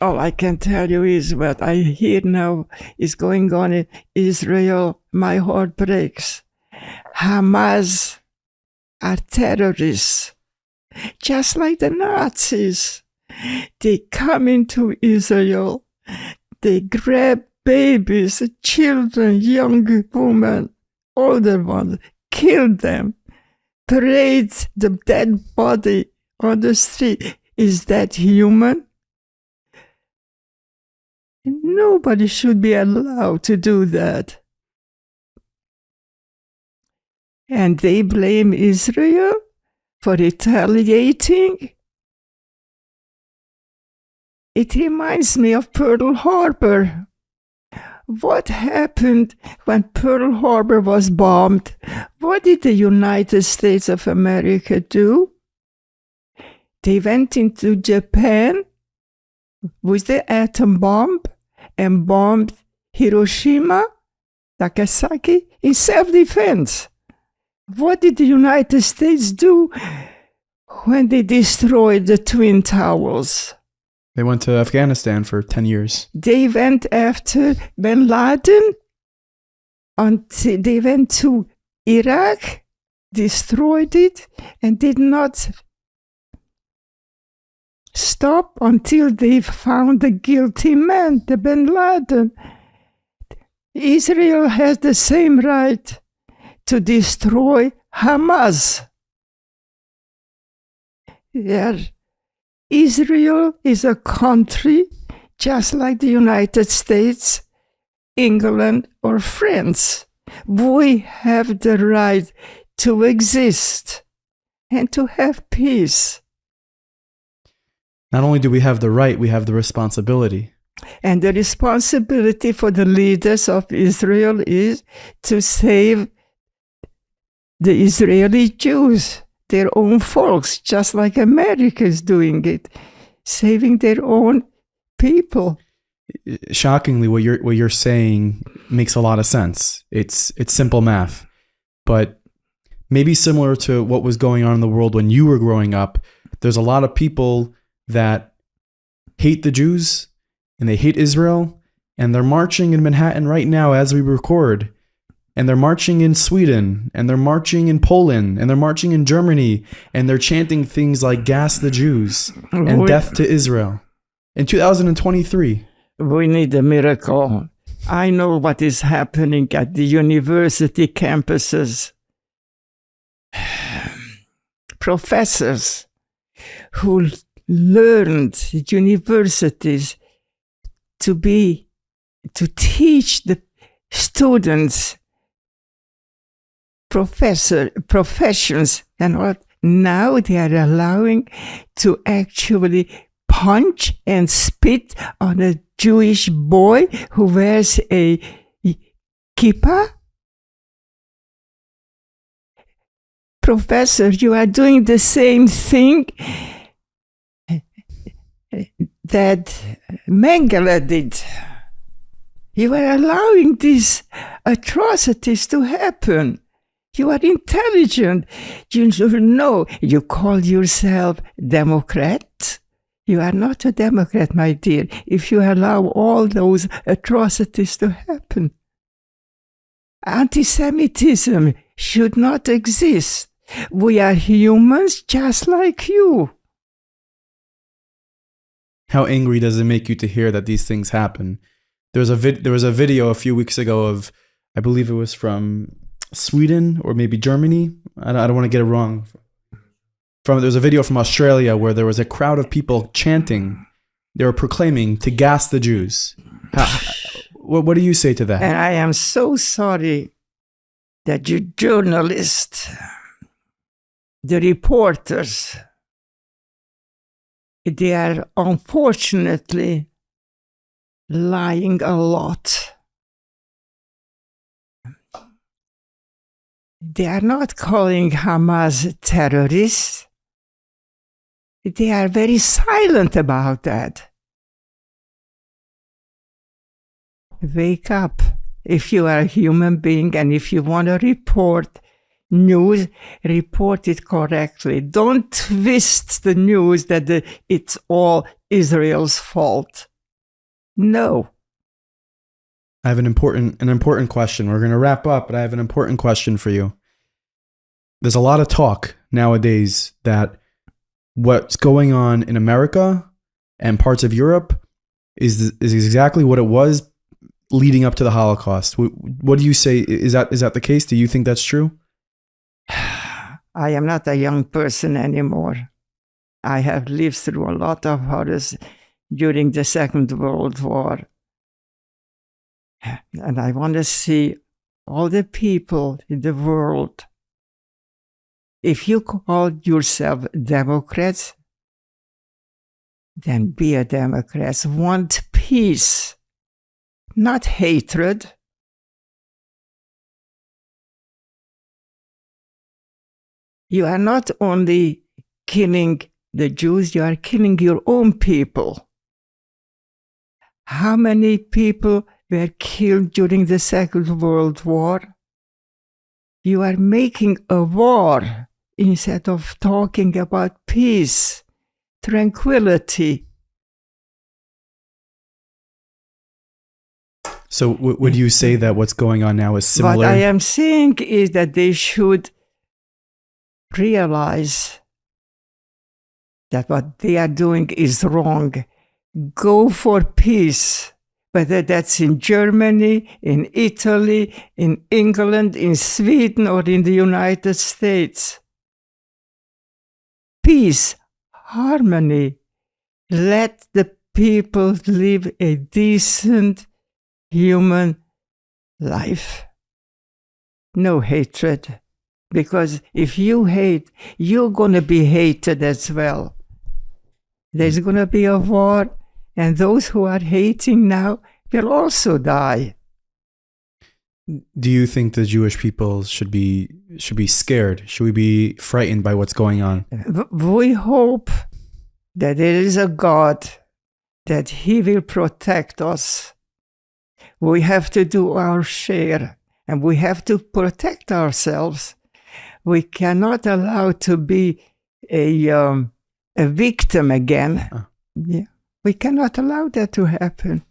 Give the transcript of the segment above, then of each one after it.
All I can tell you is what I hear now is going on in Israel. My heart breaks. Hamas are terrorists, just like the Nazis. They come into Israel, they grab babies, children, young women, older ones, kill them, parade the dead body on the street. Is that human? Nobody should be allowed to do that. And they blame Israel for retaliating. It reminds me of Pearl Harbor. What happened when Pearl Harbor was bombed? What did the United States of America do? They went into Japan with the atom bomb and bombed Hiroshima, Nagasaki in self-defense. What did the United States do when they destroyed the Twin Towers? They went to Afghanistan for 10 years. They went after bin Laden. They went to Iraq, destroyed it, and did not stop until they found the guilty man, the bin Laden. Israel has the same right to destroy Hamas. Yeah. Israel is a country just like the United States, England, or France. We have the right to exist and to have peace. Not only do we have the right, we have the responsibility. And the responsibility for the leaders of Israel is to save the Israeli Jews, their own folks, just like America is doing it, saving their own people. Shockingly, what you're saying makes a lot of sense. It's simple math, but maybe similar to what was going on in the world when you were growing up. There's a lot of people that hate the Jews and they hate Israel, and they're marching in Manhattan right now as we record. And they're marching in Sweden, and they're marching in Poland, and they're marching in Germany, and they're chanting things like "Gas the Jews" and "Death to Israel." In 2023. We need a miracle. I know what is happening at the university campuses. Professors who learned at universities to teach the students professions and what now they are allowing to actually punch and spit on a Jewish boy who wears a kippah. Professor, you are doing the same thing that Mengele did. You are allowing these atrocities to happen. You are intelligent. You should know. You call yourself Democrat. You are not a Democrat, my dear, if you allow all those atrocities to happen. Anti-Semitism should not exist. We are humans just like you. How angry does it make you to hear that these things happen? There was a video a few weeks ago of, I believe it was from Sweden or maybe Germany. I don't want to get it wrong. There was a video from Australia where there was a crowd of people chanting. They were proclaiming to gas the Jews. What do you say to that? And I am so sorry that you journalists, the reporters, they are unfortunately lying a lot. They are not calling Hamas terrorists. They are very silent about that. Wake up. If you are a human being and if you want to report news, report it correctly. Don't twist the news that it's all Israel's fault. No. I have an important question. We're going to wrap up, but I have an important question for you. There's a lot of talk nowadays that what's going on in America and parts of Europe is exactly what it was leading up to the Holocaust. What do you say? Is that the case? Do you think that's true? I am not a young person anymore. I have lived through a lot of horrors during the Second World War. And I want to see all the people in the world. If you call yourself Democrats, then be a Democrat. Want peace, not hatred. You are not only killing the Jews, you are killing your own people. How many people were killed during the Second World War? You are making a war instead of talking about peace, tranquility. So would you say that what's going on now is similar? What I am saying is that they should realize that what they are doing is wrong. Go for peace, whether that's in Germany, in Italy, in England, in Sweden, or in the United States. Peace, harmony. Let the people live a decent human life. No hatred. Because if you hate, you're going to be hated as well. There's going to be a war, and those who are hating now will also die. Do you think the Jewish people should be scared? Should we be frightened by what's going on? We hope that there is a God, that He will protect us. We have to do our share, and we have to protect ourselves. We cannot allow to be a victim again. Yeah, we cannot allow that to happen.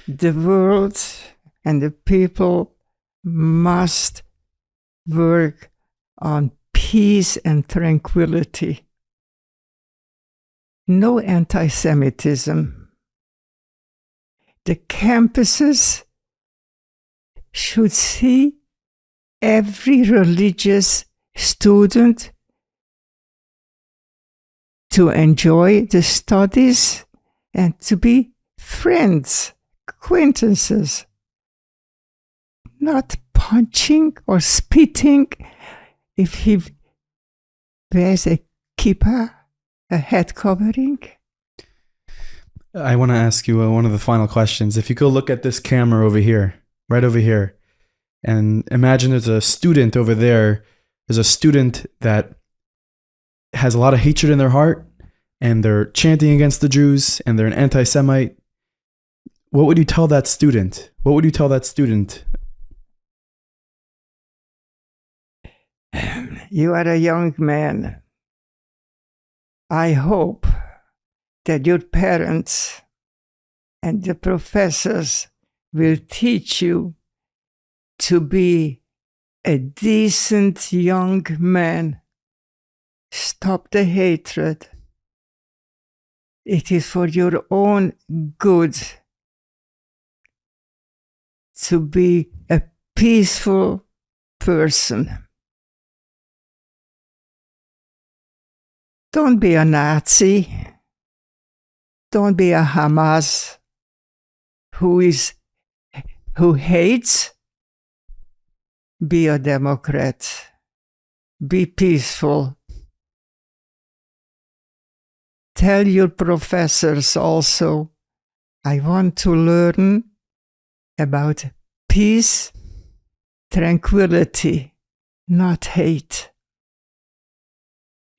The world and the people must work on peace and tranquility. No anti-Semitism. The campuses should see every religious student to enjoy the studies and to be friends, acquaintances, not punching or spitting if he wears a kippah, a head covering. I want to ask you one of the final questions. If you could look at this camera over here, right over here, and imagine there's a student over there. There's a student that has a lot of hatred in their heart, and they're chanting against the Jews, and they're an anti-Semite. What would you tell that student? What would you tell that student? You are a young man. I hope that your parents and the professors will teach you to be a decent young man. Stop the hatred. It is for your own good to be a peaceful person. Don't be a Nazi. Don't be a Hamas who hates. Be a Democrat. Be peaceful. Tell your professors also, I want to learn about peace, tranquility, not hate.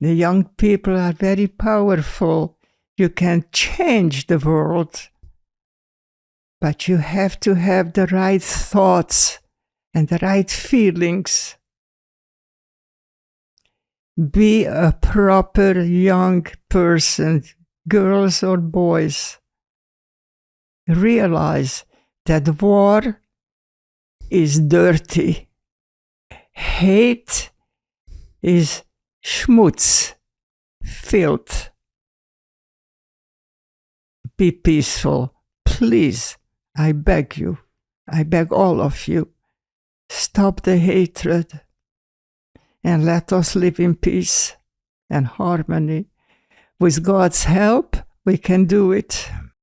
The young people are very powerful. You can change the world, but you have to have the right thoughts and the right feelings. Be a proper young person. girls or boys, realize that war is dirty. Hate is schmutz, filth. Be peaceful. Please, I beg you. I beg all of you. Stop the hatred and let us live in peace and harmony. With God's help, we can do it.